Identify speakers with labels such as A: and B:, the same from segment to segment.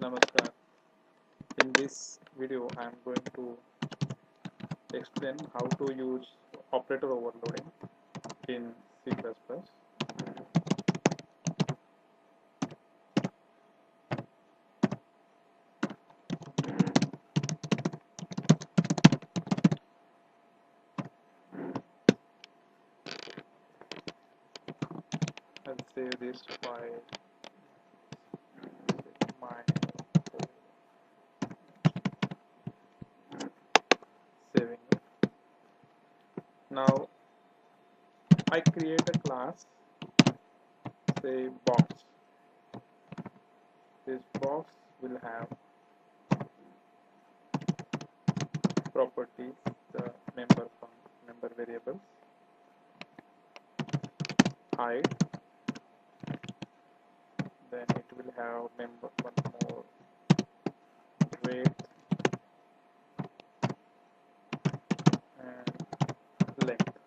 A: Namaskar. In this video, I am going to explain how to use operator overloading in C++. I'll save this file. My saving it. Now I create a class, say box. This box will have properties, the member variables, height, then it will have one more width and length,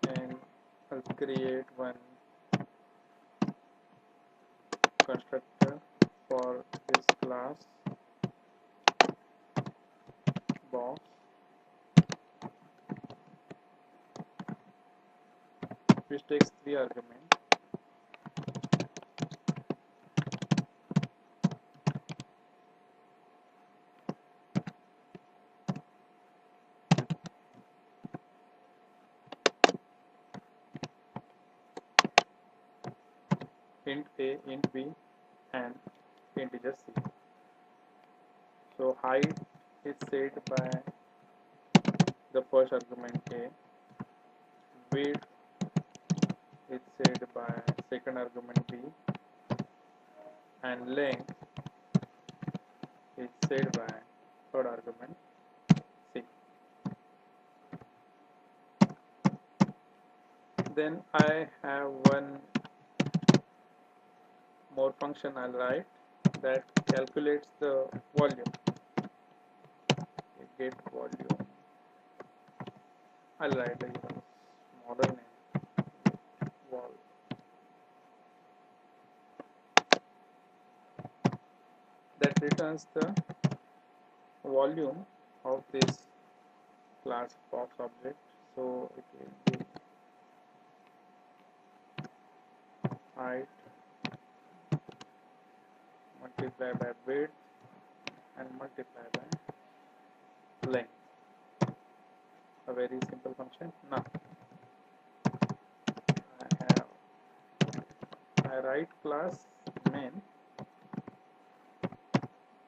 A: and I'll create one constructor for this class box, which takes 3 arguments. Int a, int b, and integer c. So height is set by the first argument a, width is set by second argument b, and length is set by third argument c. Then I have one more function I'll write that calculates the volume. Get volume. I'll write a even smaller name, vol. That returns the volume of this class box object. So it will be height multiplied by width and multiplied by length. A very simple function. Now I write class main.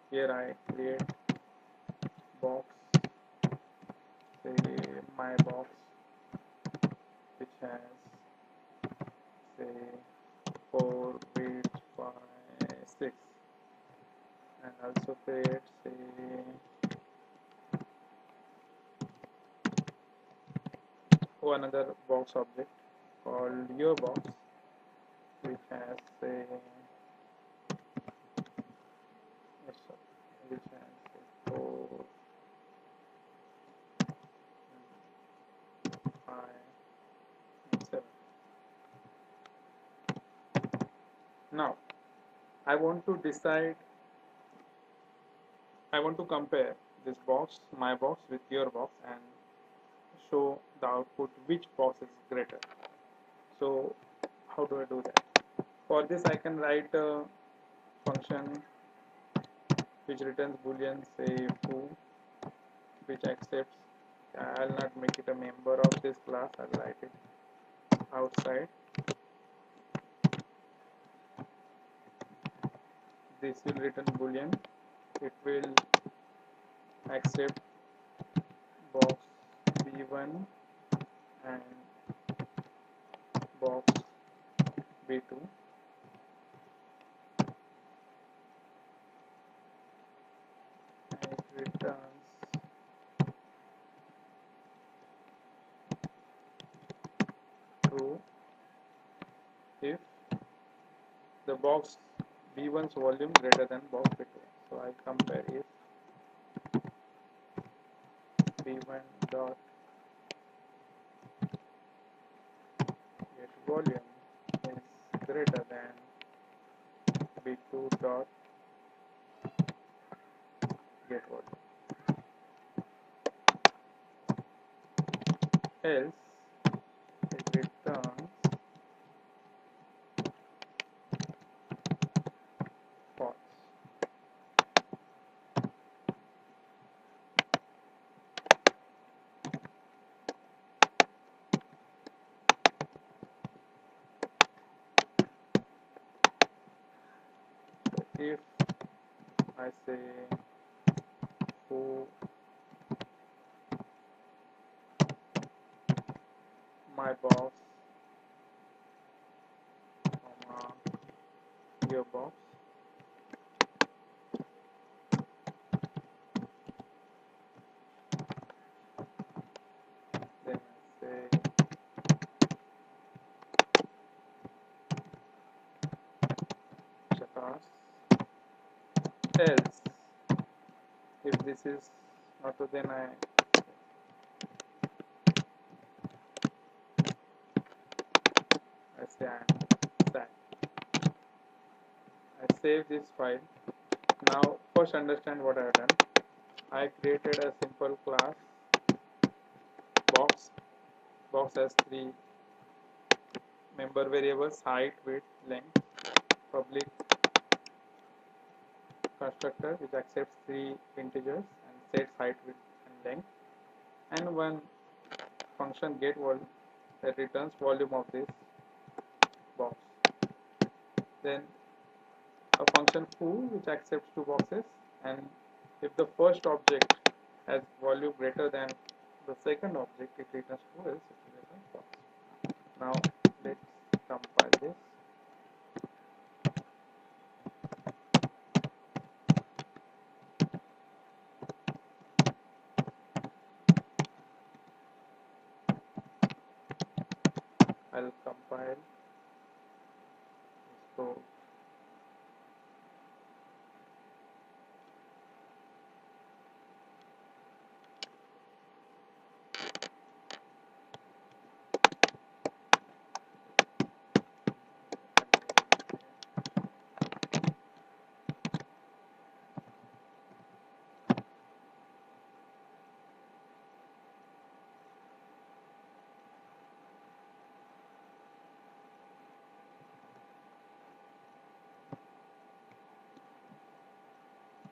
A: Here I create box, say my box, which has say 4 width by 6, and also create say another box object called your box, which has say which has 4, 5, and 7. Now I want to compare this box, my box, with your box and show the output which box is greater. So how do I do that? For this I can write a function which returns boolean, say foo, which accepts. I'll not make it a member of this class, I'll write it outside. This will return boolean. It will accept box b1 and box b2. And it returns true if the box b1's volume greater than box b2. So I compare if b1 dot get volume is greater than b2 dot get volume, else it returns false. If I say for my box, comma, your box, then I say checkout, else if this is not true, then I say I'm sad. I save this file. Now first understand what I have done. I created a simple class box. Box has three member variables: height, width, length. Public constructor which accepts three integers and sets height, width, and length, and one function get volume that returns volume of this box. Then a function foo which accepts two boxes, and if the first object has volume greater than the second object, it returns true, else it will return false. Now let's compile this. I'll compile this code.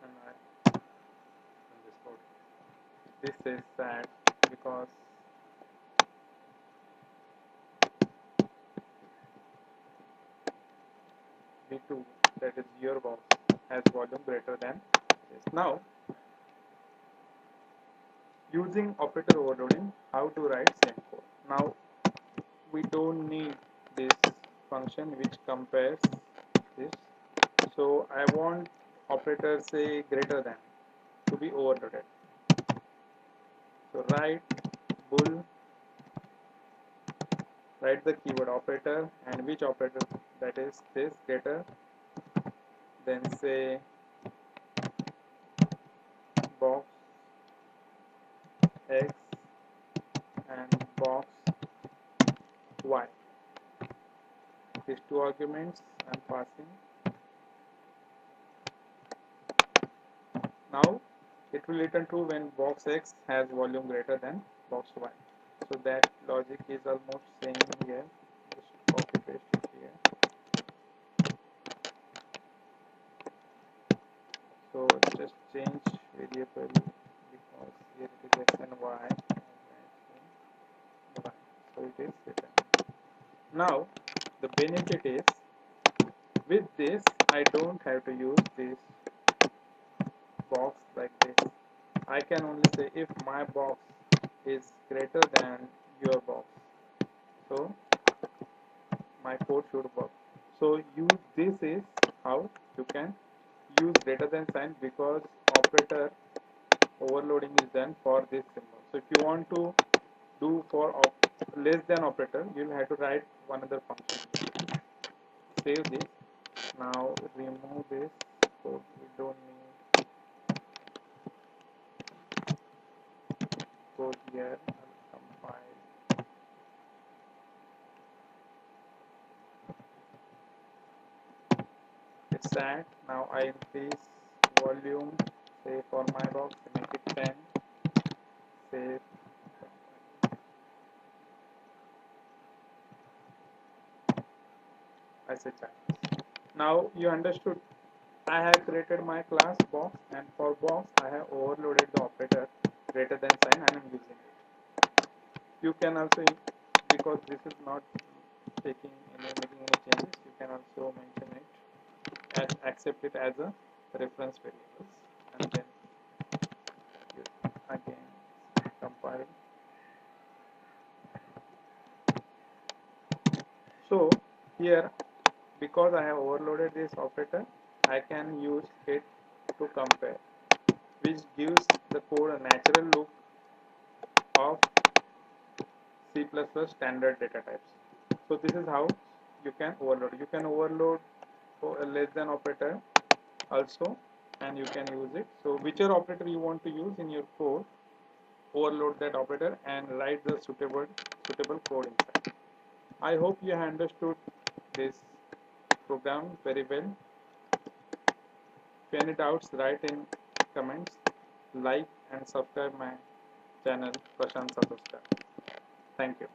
A: And I run this code. This is sad because V2, that is your box, has volume greater than this. Now, using operator overloading, how to write same code. Now, we don't need this function which compares this. So, I want operator say greater than to be overloaded. So, write bool, write the keyword operator and which operator, that is this greater, then say box x and box y. These two arguments I am passing. Now it will return true when box x has volume greater than box y. So that logic is almost same here. Just copy paste it here. So just change variable because here it is x and y. So it is written. Now the benefit is with this I don't have to use this box like this. I can only say if my box is greater than your box, so my code should work. So use this is how you can use greater than sign, because operator overloading is done for this symbol. So if you want to do for less than operator, you will have to write one other function. Save this. Now remove this code. We don't need code here. I'll compile. it's sad. Now I increase volume, say for my box, make it 10, say I say Chinese. Now you understood. I have created my class box, and for box I have overloaded the operator greater than sign and I am using it. You can also, because this is not making any changes, you can also mention it as accept it as a reference variables, and then you again compile. So here, because I have overloaded this operator, I can use it to compare, which gives the code a natural look of C++ standard data types. So this is how you can overload. You can overload a less than operator also, and you can use it. So whichever operator you want to use in your code, overload that operator and write the suitable code inside. I hope you have understood this program very well. If any doubts, write in comments. Like and subscribe my channel Prashant Satuskar. Thank you.